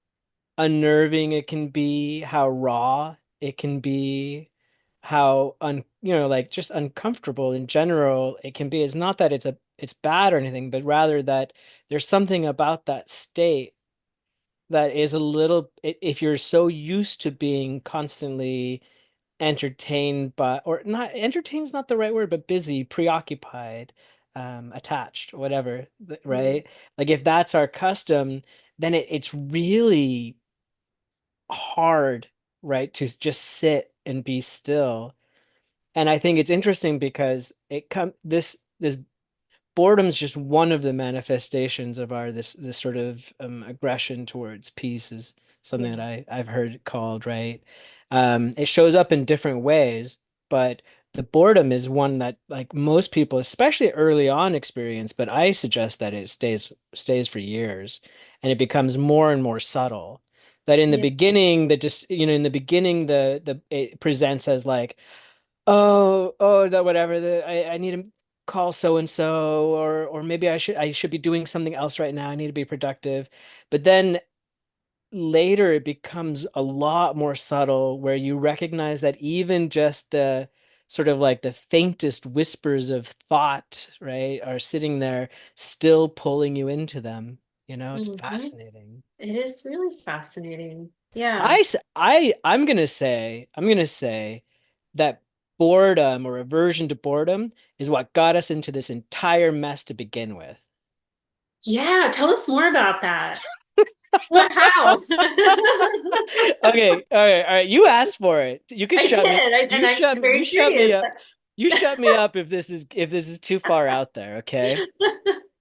S2: unnerving it can be, how raw it can be, how like just uncomfortable in general it can be. It's not that it's bad or anything, but rather that there's something about that state that is a little, if you're so used to being constantly entertained by, or not entertained is not the right word, but busy, preoccupied, attached, whatever,
S1: Hmm.
S2: right? Like if that's our custom, then it's really hard, right, to just sit and be still. And I think it's interesting because this boredom's just one of the manifestations of our this sort of aggression towards peace is something that
S1: Yeah.
S2: I've heard it called, right? It shows up in different ways, but the boredom is one that like most people, especially early on, experience, but I suggest that it stays for years and it becomes more and more subtle. That in the
S1: Yeah.
S2: beginning, that just in the beginning, the it presents as like, oh, that whatever, I need to call so and so, or maybe I should be doing something else right now. I need to be productive. But then later it becomes a lot more subtle where you recognize that even just the sort of like the faintest whispers of thought, right, are sitting there still pulling you into them. It's
S1: Hmm.
S2: fascinating.
S1: It is really fascinating. Yeah.
S2: I'm gonna say that boredom or aversion to boredom is what got us into this entire mess to begin with.
S1: Yeah. Tell us more about that. What, how?
S2: Okay, all right. You asked for it. You can
S1: I
S2: shut me.
S1: did. And
S2: You
S1: I'm
S2: shut you
S1: very
S2: shut me
S1: curious.
S2: up. You shut me up if this is too far out there, okay?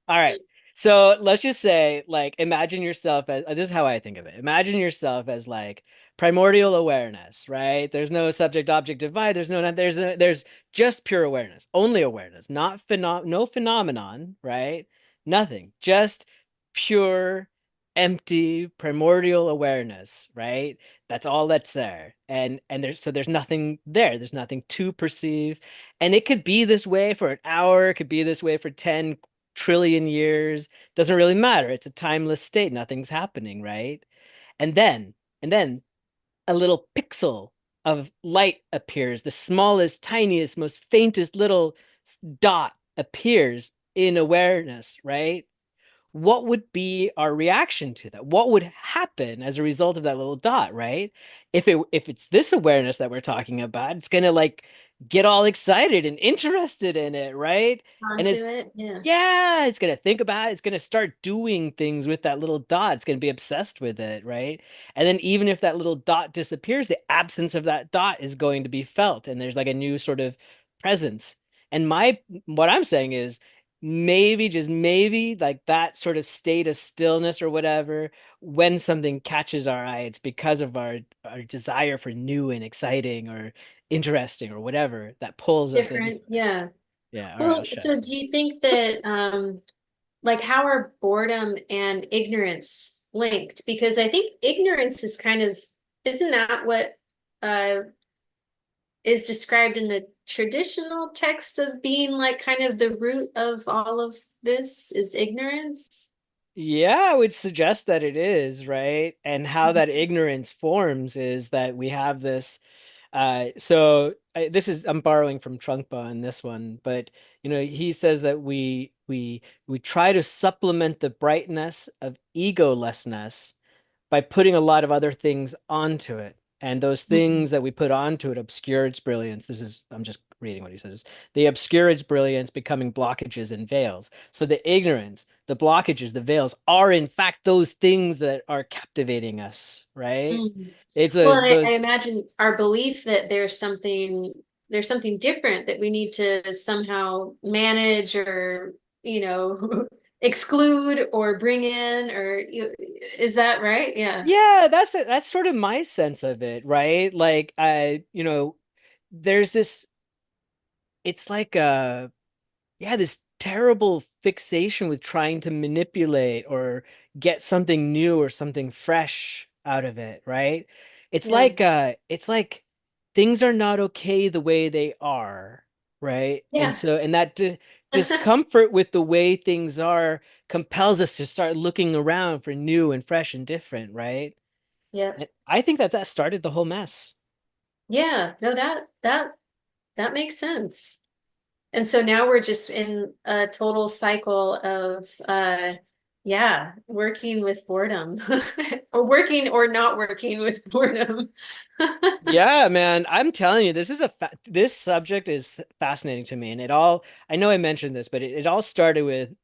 S2: All right. So let's just say, like, imagine yourself as this is how I think of it. Imagine yourself as like primordial awareness, right? There's no subject object divide. There's just pure awareness, only awareness, not no phenomenon, right? Nothing, just pure, empty, primordial awareness, right? That's all that's there, and there's nothing there. There's nothing to perceive, and it could be this way for an hour. It could be this way for 10 trillion years. Doesn't really matter. It's a timeless state. Nothing's happening, right? And then, and then a little pixel of light appears. The smallest, tiniest, most faintest little dot appears in awareness, right? What would be our reaction to that? What would happen as a result of that little dot, right? If it's this awareness that we're talking about, it's gonna like get all excited and interested in it, right? And
S1: Onto
S2: it's
S1: it. Yeah.
S2: yeah, it's gonna think about it. It's gonna start doing things with that little dot. It's gonna be obsessed with it, right? And then even if that little dot disappears, the absence of that dot is going to be felt, and there's like a new sort of presence. And what I'm saying is maybe, just maybe, like that sort of state of stillness or whatever, when something catches our eye, it's because of our desire for new and exciting or interesting or whatever that pulls us into
S1: Different.
S2: it.
S1: Yeah.
S2: Yeah, all right, I'll
S1: Well,
S2: shut
S1: so
S2: up.
S1: do you think that like how are boredom and ignorance linked? Because I think ignorance is kind of, isn't that what uh is described in the traditional text of being like kind of the root of all of this is ignorance?
S2: Yeah, I would suggest that it is, right? And how that ignorance forms is that we have this. I'm borrowing from Trungpa in this one, but he says that we try to supplement the brightness of egolessness by putting a lot of other things onto it. And those
S1: Mhm.
S2: things that we put onto it obscure its brilliance. I'm just reading what he says. They obscure its brilliance, becoming blockages and veils. So the ignorance, the blockages, the veils are in fact those things that are captivating us, right?
S1: Mm.
S2: It's
S1: Well, I
S2: those
S1: imagine our belief that there's something different that we need to somehow manage or, exclude or bring in or is that right? Yeah.
S2: yeah, that's sort of my sense of it, right? Like there's this it's like this terrible fixation with trying to manipulate or get something new or something fresh out of it, right?
S1: Yeah.
S2: It's like things are not okay the way they are, right? And
S1: Yeah.
S2: so and that discomfort with the way things are compels us to start looking around for new and fresh and different, right?
S1: Yeah.
S2: And I think that started the whole mess.
S1: Yeah. No, that makes sense. And so now we're just in a total cycle of yeah, working with boredom or working or not working with boredom.
S2: Yeah, man, I'm telling you, this subject is fascinating to me, and I know I mentioned this, but it all started with,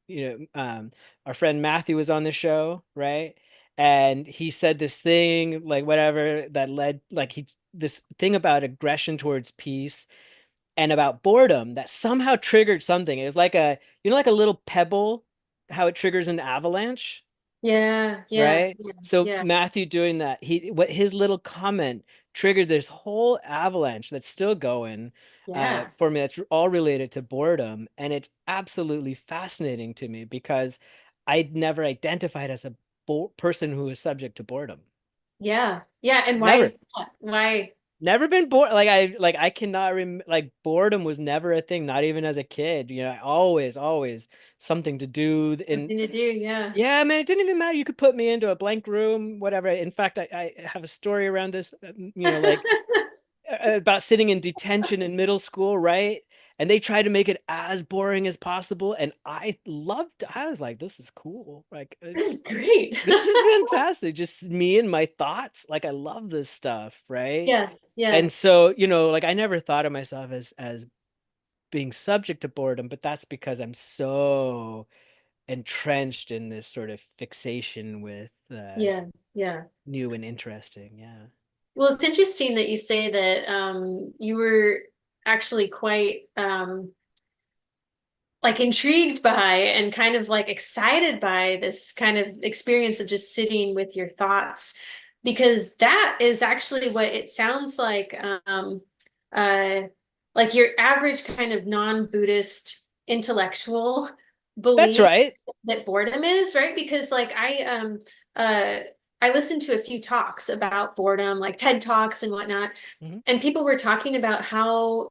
S2: our friend Matthew was on the show, right? And he said this thing, like whatever, that led, like this thing about aggression towards peace and about boredom that somehow triggered something. It was like like a little pebble, how it triggers an avalanche,
S1: Yeah, yeah,
S2: right?
S1: yeah,
S2: So
S1: yeah.
S2: Matthew doing that, what his little comment triggered this whole avalanche that's still going
S1: Yeah.
S2: for me. That's all related to boredom, and it's absolutely fascinating to me because I'd never identified as a person who is subject to boredom.
S1: Yeah. Yeah. And why
S2: Never.
S1: is that? Why?
S2: Never been bored. Like I cannot rem like boredom was never a thing, not even as a kid. Always something to do. And
S1: Something to do. Yeah.
S2: yeah, man, it didn't even matter. You could put me into a blank room, whatever. In fact, I have a story around this, like about sitting in detention in middle school, right? And they tried to make it as boring as possible, and I was like, this is cool. Like
S1: This is great.
S2: this is fantastic. Just me and my thoughts. Like I love this stuff, right?
S1: Yeah. Yeah.
S2: And so, like I never thought of myself as being subject to boredom, but that's because I'm so entrenched in this sort of fixation with
S1: Yeah. Yeah.
S2: new and interesting. Yeah.
S1: Well, it's interesting that you say that you were actually quite like intrigued by and kind of like excited by this kind of experience of just sitting with your thoughts, because that is actually what it sounds uh like your average kind of non-Buddhist intellectual
S2: That's
S1: belief
S2: right.
S1: that boredom is, right? Because like uh I listened to a few talks about boredom, like TED Talks and whatnot,
S2: Mhm.
S1: and people were talking about how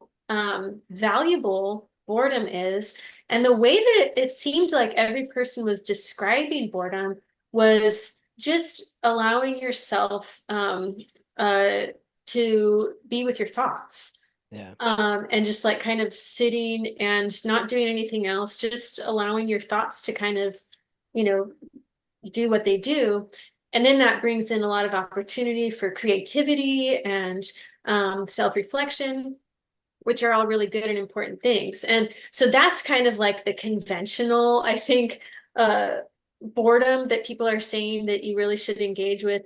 S1: valuable boredom is. And the way that it seemed like every person was describing boredom was just allowing yourself to be with your thoughts,
S2: Yeah.
S1: and just like kind of sitting and not doing anything else, just allowing your thoughts to kind of, you know, do what they do. And then that brings in a lot of opportunity for creativity and self-reflection, which are all really good and important things. And so that's kind of like the conventional, I think, boredom that people are saying that you really should engage with,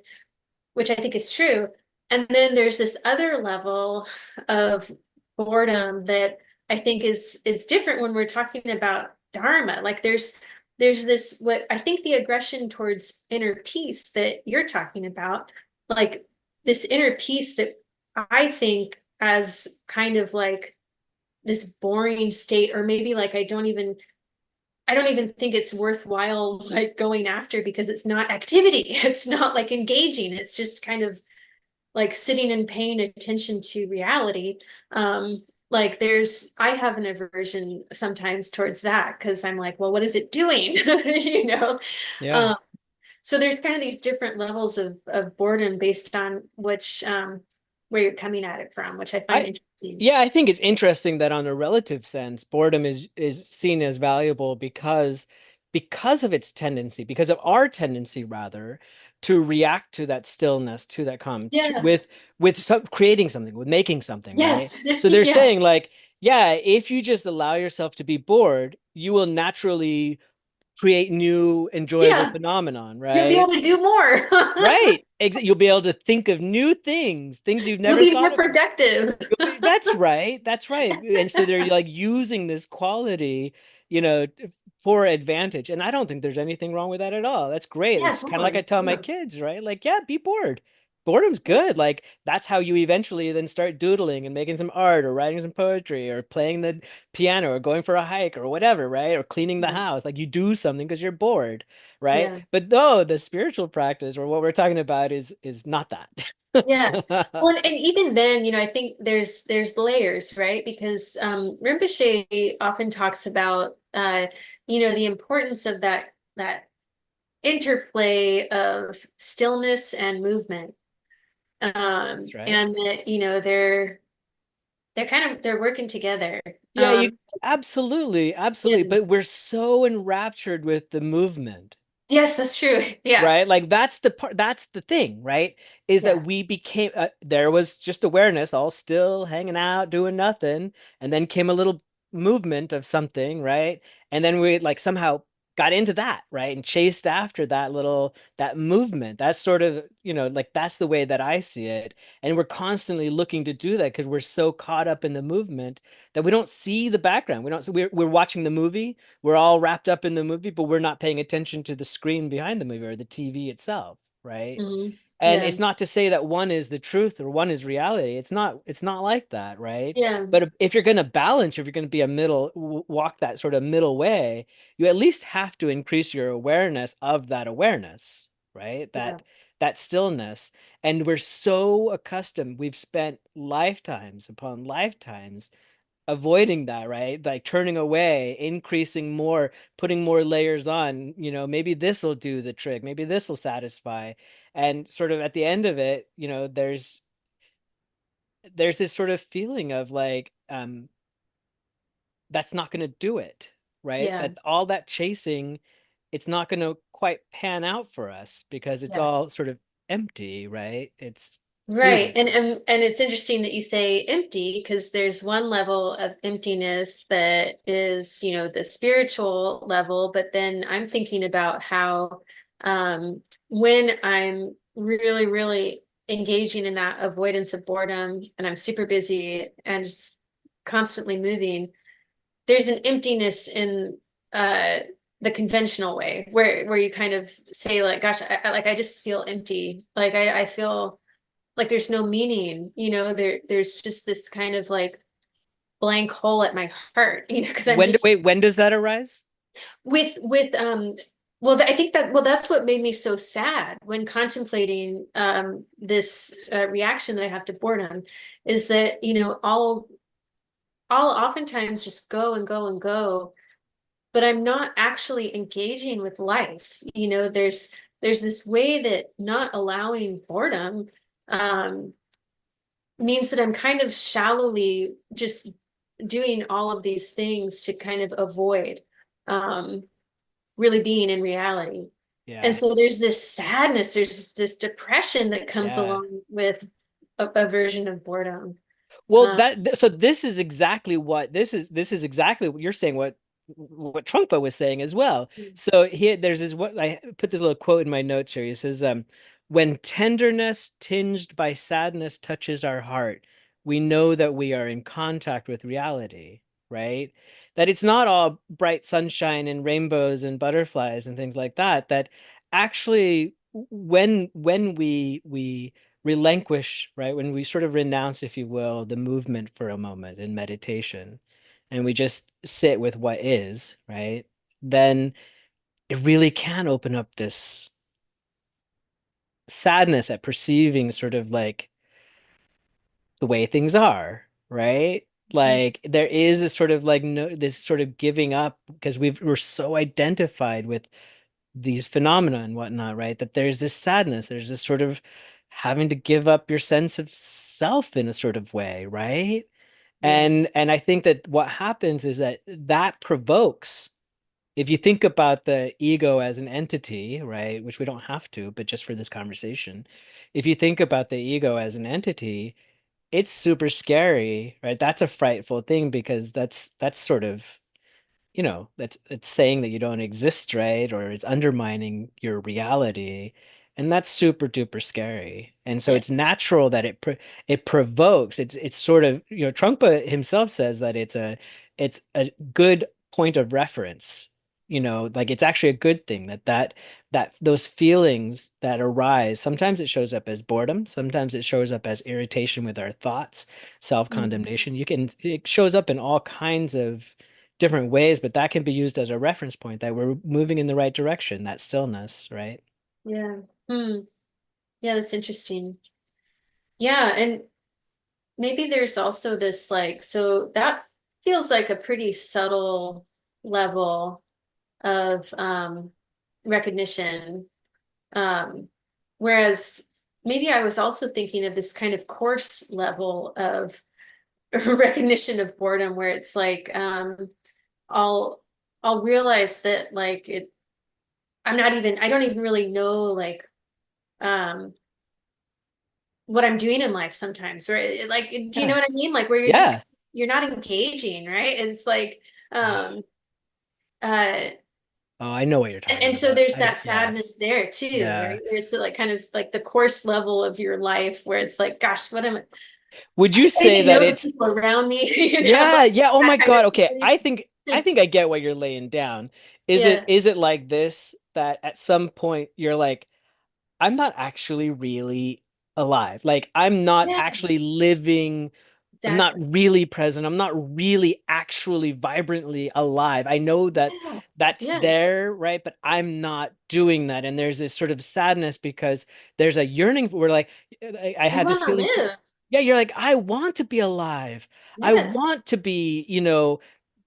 S1: which I think is true. And then there's this other level of boredom that I think is different when we're talking about dharma. Like there's this, what I think, the aggression towards inner peace that you're talking about, like this inner peace that I think as kind of like this boring state, or maybe like I don't even think it's worthwhile like going after, because it's not activity. It's not like engaging. It's just kind of like sitting and paying attention to reality. Like I have an aversion sometimes towards that, because I'm like, well, what is it doing? you know?
S2: Yeah.
S1: Um, so there's kind of these different levels of boredom based on which where you're coming at it from, which I find
S2: I
S1: interesting.
S2: Yeah, I think it's interesting that on a relative sense, boredom is seen as valuable because of its tendency, because of our tendency rather, to react to that stillness, to that calm,
S1: Yeah.
S2: with creating something, with making something, right?
S1: Yes.
S2: So they're
S1: Yeah.
S2: saying like, yeah, if you just allow yourself to be bored, you will naturally create new enjoyable
S1: Yeah.
S2: phenomenon,
S1: You'll be able
S2: right?
S1: to do more.
S2: Right. You'll be able to think of new things you've
S1: You'll
S2: never
S1: be
S2: thought
S1: more
S2: of.
S1: productive.
S2: That's right. That's right. And so they're like using this quality, you know, for advantage. And I don't think there's anything wrong with that at all. That's great.
S1: Yeah,
S2: It's kind of like I
S1: totally.
S2: tell my
S1: Yeah.
S2: kids, right? Like, yeah, be bored. Boredom's good. Like, that's how you eventually then start doodling and making some art or writing some poetry or playing the piano or going for a hike or whatever, right? Or cleaning the
S1: Yeah.
S2: house. Like, you do something because you're bored, right?
S1: Yeah.
S2: But no, the spiritual practice or what we're talking about is not
S1: Yeah.
S2: that.
S1: Well, and even then, I think there's layers, right? Because Rinpoche often talks about the importance of that interplay of stillness and movement.
S2: That's right.
S1: And that, they're working together.
S2: Yeah, you absolutely,
S1: Yeah.
S2: absolutely. But we're so enraptured with the movement,
S1: Yes, that's true. Yeah.
S2: right? Like that's the part, that's the thing, right? Is that
S1: Yeah.
S2: we became there was just awareness, all still hanging out, doing nothing, and then came a little movement of something, right? And then we like somehow got into that, right? And chased after that movement. That's sort of, like that's the way that I see it. And we're constantly looking to do that because we're so caught up in the movement that we don't see the background. We don't, so we're watching the movie, we're all wrapped up in the movie, but we're not paying attention to the screen behind the movie or the TV itself, right?
S1: Mhm.
S2: And
S1: Yeah.
S2: it's not to say that one is the truth or one is reality. It's not like that, right?
S1: Yeah.
S2: But if you're going to balance, if you're going to be a walk that sort of middle way, you at least have to increase your awareness of that awareness, right?
S1: Yeah.
S2: That stillness. And we're so accustomed, we've spent lifetimes upon lifetimes avoiding that, right? Like turning away, increasing more, putting more layers on, maybe this will do the trick, maybe this will satisfy. And sort of at the end of it, there's this sort of feeling of like, that's not going to do it, right?
S1: Yeah.
S2: That all that chasing, it's not going to quite pan out for us because it's
S1: Yeah.
S2: all sort of empty, right? It's
S1: Right.
S2: fleeting.
S1: And it's interesting that you say empty because there's one level of emptiness that is, the spiritual level, but then I'm thinking about how when I'm really, really engaging in that avoidance of boredom and I'm super busy and just constantly moving, there's an emptiness in uh the conventional way where you kind of say like, gosh, I just feel empty. Like I feel like there's no meaning, there's just this kind of like blank hole at my heart, because I'm just
S2: When does that arise?
S1: with well, I think that, well, that's what made me so sad when contemplating this reaction that I have to boredom, is that, I'll oftentimes just go and go and go, but I'm not actually engaging with life. There's this way that not allowing boredom um means that I'm kind of shallowly just doing all of these things to kind of avoid um, really being in reality. And
S2: Yeah.
S1: so there's this sadness, there's this depression that comes
S2: Yeah.
S1: along with a version of boredom.
S2: Well,
S1: Um,
S2: so this is exactly what this is exactly what you're saying, what Trungpa was saying as well. So here there's this, what I put this little quote in my notes here. He says, when tenderness tinged by sadness touches our heart, we know that we are in contact with reality, right? That it's not all bright sunshine and rainbows and butterflies and things like that. That actually when we relinquish, right? When we sort of renounce, if you will, the movement for a moment in meditation, and we just sit with what is, right? Then it really can open up this sadness at perceiving sort of like the way things are, right? Like there is this sort of like no, this sort of giving up because we're so identified with these phenomena and whatnot, right? That there's this sadness, there's this sort of having to give up your sense of self in a sort of way, right?
S1: yeah.
S2: And I think that what happens is that that provokes, if you think about the ego as an entity, right, which we don't have to, but just for this conversation, if you think about the ego as an entity, it's super scary, right? That's a frightful thing because that's sort of, that's it's saying that you don't exist, right? Or it's undermining your reality. And that's super duper scary. And so
S1: Yeah.
S2: it's natural that it provokes. It's sort of, Trungpa himself says that it's a good point of reference. Like it's actually a good thing that those feelings that arise, sometimes it shows up as boredom, sometimes it shows up as irritation with our thoughts,
S1: Mm.
S2: self-condemnation. It shows up in all kinds of different ways, but that can be used as a reference point that we're moving in the right direction, that stillness, right?
S1: Yeah. Hmm. Yeah, that's interesting. Yeah, and maybe there's also this like, so that feels like a pretty subtle level of recognition. Um, whereas maybe I was also thinking of this kind of coarse level of recognition of boredom, where it's like I'll I'll realize that like I don't even really know like um what I'm doing in life sometimes, or like, do you know
S2: Yeah.
S1: what I mean? Like where
S2: Yeah.
S1: you're not engaging, right? It's like
S2: Ah,
S1: um uh
S2: oh, I know what you're talking
S1: and so
S2: about.
S1: there's that
S2: Yeah.
S1: sadness there too,
S2: Yeah.
S1: right? Where it's like kind of like the course level of your life where it's like, gosh, what am
S2: Would you
S1: I don't
S2: say
S1: even
S2: that
S1: know the
S2: it's
S1: people around me,
S2: yeah,
S1: like
S2: yeah. Oh
S1: that
S2: my
S1: kind of
S2: God. Okay.
S1: feeling.
S2: I think I get what you're laying down.
S1: Yeah.
S2: Is it like this that at some point you're like, I'm not actually really alive. Like I'm not
S1: Yeah,
S2: actually living. I'm not
S1: exactly.
S2: really present. I'm not really actually vibrantly alive. I know that
S1: Yeah,
S2: that's
S1: yeah.
S2: there, right? But I'm not doing that. And there's this sort of sadness because there's a yearning for, we're like, I
S1: We
S2: had this
S1: want to
S2: feeling too.
S1: live.
S2: Yeah, you're like, I want to be alive. I
S1: Yes,
S2: want to be,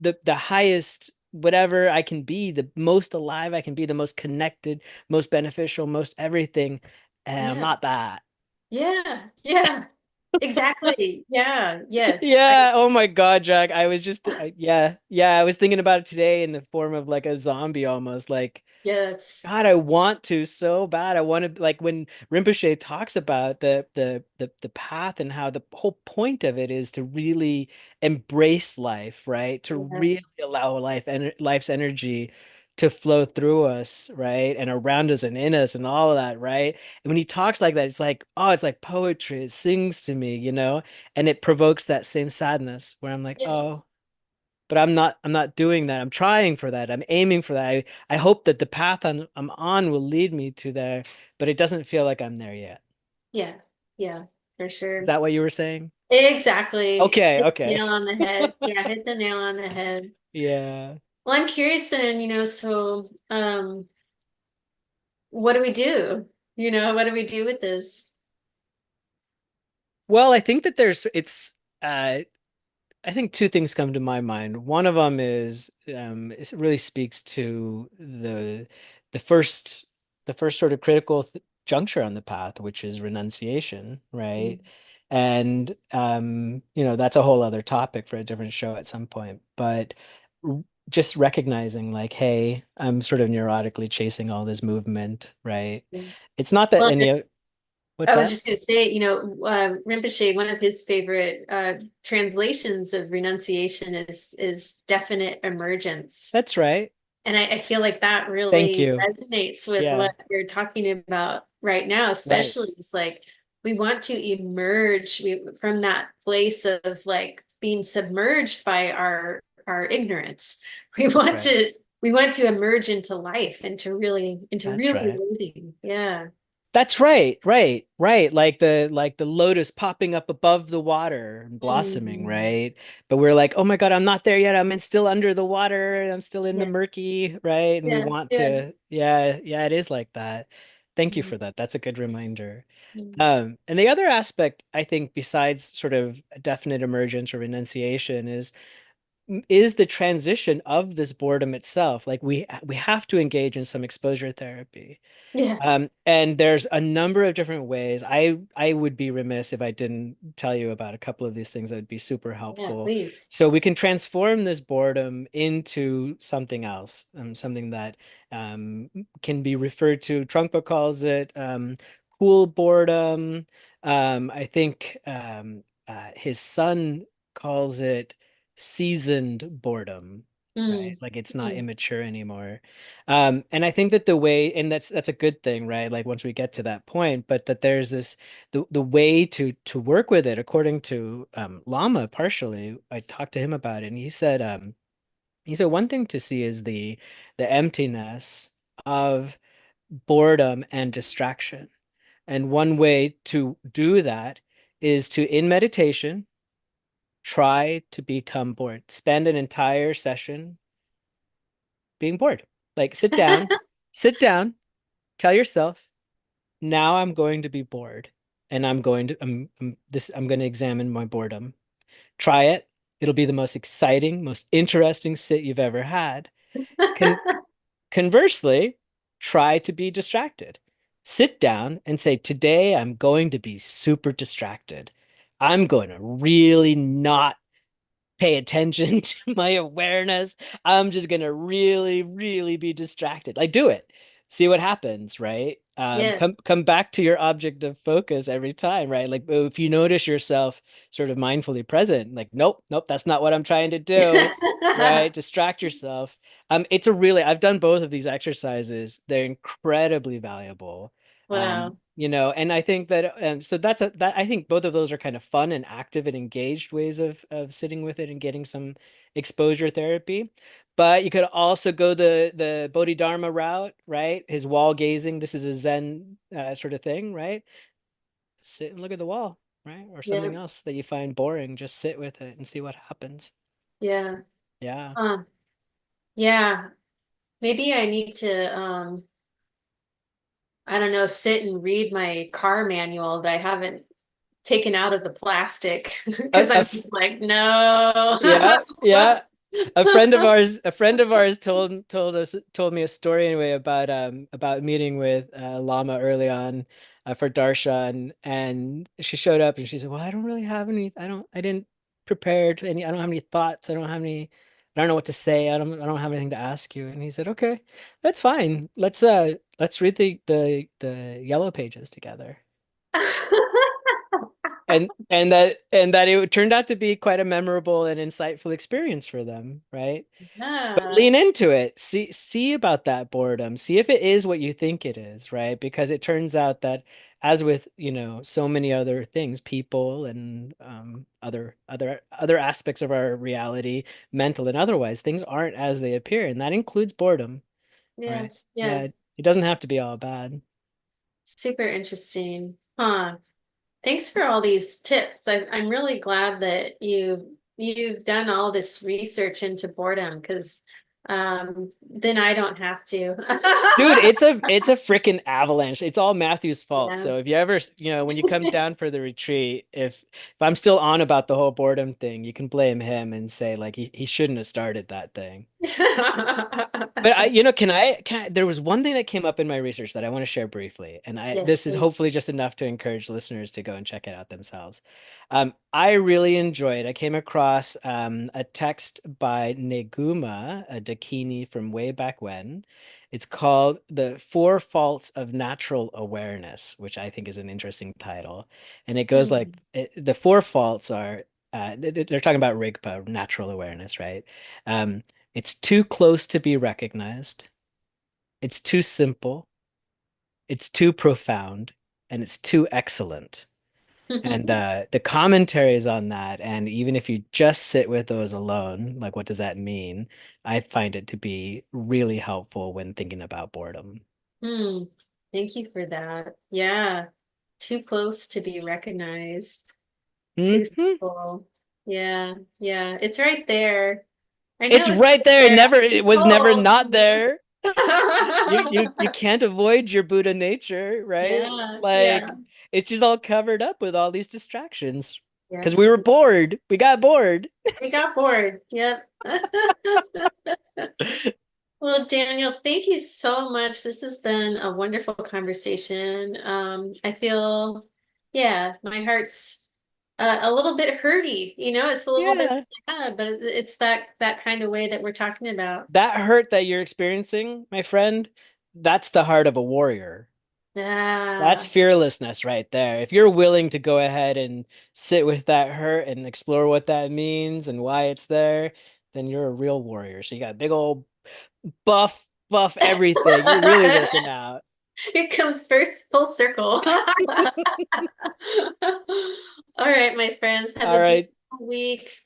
S2: the highest whatever I can be, the most alive I can be, the most connected, most beneficial, most everything. And I'm
S1: yeah,
S2: not that.
S1: yeah, yeah. Exactly. Yeah, yes.
S2: Yeah. Oh my God, Jack. I was just, yeah, yeah. I was thinking about it today in the form of like a zombie almost. Like,
S1: Yes,
S2: God, I want to so bad. I want to, like when Rinpoche talks about the path and how the whole point of it is to really embrace life, right? To
S1: yeah,
S2: really allow life's energy to flow through us, right? And around us and in us and all of that, right? And when he talks like that, it's like, oh, it's like poetry. It sings to me, and it provokes that same sadness where I'm like, oh,
S1: yes,
S2: but I'm not doing that. I'm trying for that. I'm aiming for that. I hope that the path I'm on will lead me to there, but it doesn't feel like I'm there yet.
S1: yeah, yeah, for
S2: Is
S1: sure.
S2: that what you were saying?
S1: Exactly.
S2: Okay,
S1: Hit the
S2: okay.
S1: nail on the head. Yeah, hit the nail on the head.
S2: Yeah.
S1: Well, I'm curious then, so what do we do? What do we do with this?
S2: Well, I think that I think two things come to my mind. One of them is it really speaks to the first the first sort of critical juncture on the path, which is renunciation, right? And that's a whole other topic for a different show at some point. But r- just recognizing like, hey, I'm sort of neurotically chasing all this movement, right?
S1: Mm.
S2: It's not that
S1: Well,
S2: any what's
S1: I was
S2: that?
S1: just going to say, Rinpoche, one of his favorite translations of renunciation is definite emergence.
S2: That's right.
S1: And I feel like that
S2: Thank
S1: really
S2: you.
S1: resonates with
S2: Yeah,
S1: what you're talking about right now,
S2: right,
S1: especially it's like we want to emerge from that place of like being submerged by our ignorance. We
S2: that's
S1: want
S2: right.
S1: to we want to emerge into life and to really
S2: That's right.
S1: living. Yeah.
S2: That's right, right, right. Like the lotus popping up above the water and blossoming,
S1: Mm.
S2: right? But we're like, oh my God, I'm not there yet. Still under the water. I'm still in the
S1: Yeah.
S2: murky, right? And we
S1: Yeah.
S2: want
S1: Yeah.
S2: to, yeah, yeah, it is like that. Thank you
S1: Mm.
S2: for that. That's a good reminder.
S1: Mm.
S2: And the other aspect, I think, besides sort of definite emergence or renunciation is the transition of this boredom itself. Like we have to engage in some exposure therapy.
S1: Yeah.
S2: And there's a number of different ways. I would be remiss if I didn't tell you about a couple of these things that would be super
S1: Yeah,
S2: helpful.
S1: please.
S2: So we can transform this boredom into something else, something that can be referred to. Trungpa calls it cool boredom. I think his son calls it seasoned boredom,
S1: Mm.
S2: right? Like it's not
S1: Mm.
S2: immature anymore. And I think that the way, and that's a good thing, right? Like once we get to that point, but that there's this the way to work with it, according to Lama, partially. I talked to him about it, and he said one thing to see is the emptiness of boredom and distraction. And one way to do that is to, in meditation, try to become bored. Spend an entire session being bored. Like sit down, tell yourself, now I'm going to be bored and I'm going to examine my boredom. Try it. It'll be the most exciting, most interesting sit you've ever had. Con Conversely, try to be distracted. Sit down and say, today I'm going to be super distracted. I'm going to really not pay attention to my awareness. I'm just gonna really, really be distracted. Like do it. See what happens, right?
S1: Yeah.
S2: Come back to your object of focus every time, right? Like if you notice yourself sort of mindfully present, like nope, nope, that's not what I'm trying to do, right? Distract yourself. It's a really I've done both of these exercises. They're incredibly valuable.
S1: Wow.
S2: And I think that and so that I think both of those are kind of fun and active and engaged ways of sitting with it and getting some exposure therapy. But you could also go the Bodhidharma route, right? His wall gazing. This is a Zen sort of thing, right? Sit and look at the wall, right? Or
S1: Yeah,
S2: something else that you find boring, just sit with it and see what happens.
S1: yeah.
S2: Yeah.
S1: Um, yeah. Maybe I need to I don't know, sit and read my car manual that I haven't taken out of the plastic
S2: A,
S1: because
S2: a
S1: I'm
S2: f-
S1: just like, no.
S2: yeah, yeah. A friend of ours told me a story anyway about meeting with Lama early on for darshan, and she showed up and she said, "Well, I don't really have any. I didn't prepare to any. I don't have any thoughts. I don't know what to say. I don't have anything to ask you." And he said, "Okay, that's fine. Let's read the yellow pages together." And that it turned out to be quite a memorable and insightful experience for them, right? But
S1: Yeah,
S2: lean into it. See about that boredom. See if it is what you think it is, right? Because it turns out that as with, so many other things, people and other aspects of our reality, mental and otherwise, things aren't as they appear, and that includes boredom,
S1: yeah,
S2: right?
S1: yeah.
S2: Yeah, it doesn't have to be all bad.
S1: Super interesting. Huh. Thanks for all these tips. I'm really glad that you've done all this research into boredom because then I don't have to.
S2: Dude, it's a freaking avalanche. It's all Matthew's fault.
S1: Yeah.
S2: So if you ever, when you come down for the retreat, if I'm still on about the whole boredom thing, you can blame him and say like he shouldn't have started that thing. But there was one thing that came up in my research that I want to share briefly, and
S1: Yes,
S2: this is
S1: please.
S2: hopefully just enough to encourage listeners to go and check it out themselves. I really enjoyed. I came across a text by Neguma, a Dakini from way back when. It's called "The Four Faults of Natural Awareness," which I think is an interesting title. And it goes like
S1: Hmm.
S2: the four faults are they're talking about Rigpa, natural awareness, right? Um, it's too close to be recognized. It's too simple. It's too profound. And it's too excellent. And the commentaries on that, and even if you just sit with those alone, like what does that mean? I find it to be really helpful when thinking about boredom.
S1: Hmm. Thank you for that. Yeah. Too close to be recognized. Too
S2: Hmm.
S1: simple. Yeah. Yeah. It's right there. I know
S2: It's
S1: it's
S2: right
S1: right
S2: there.
S1: there.
S2: It was never
S1: Oh.
S2: not there. You can't avoid your Buddha nature, right?
S1: Yeah. Yeah.
S2: Like it's just all covered up with all these distractions
S1: Yeah.
S2: because we were bored. We got bored.
S1: We got bored. Yep. Well, Daniel, thank you so much. This has been a wonderful conversation. I feel, yeah, my heart's a little bit hurty. It's a little bit
S2: Yeah.
S1: sad, but it's that kind of way that we're talking about.
S2: That hurt that you're experiencing, my friend, that's the heart of a warrior. That's
S1: Yeah,
S2: fearlessness right there. If you're willing to go ahead and sit with that hurt and explore what that means and why it's there, then you're a real warrior. So you got big old buff everything. You're really working out.
S1: it comes first full circle. All right, my friends, have
S2: All
S1: a
S2: right.
S1: beautiful week.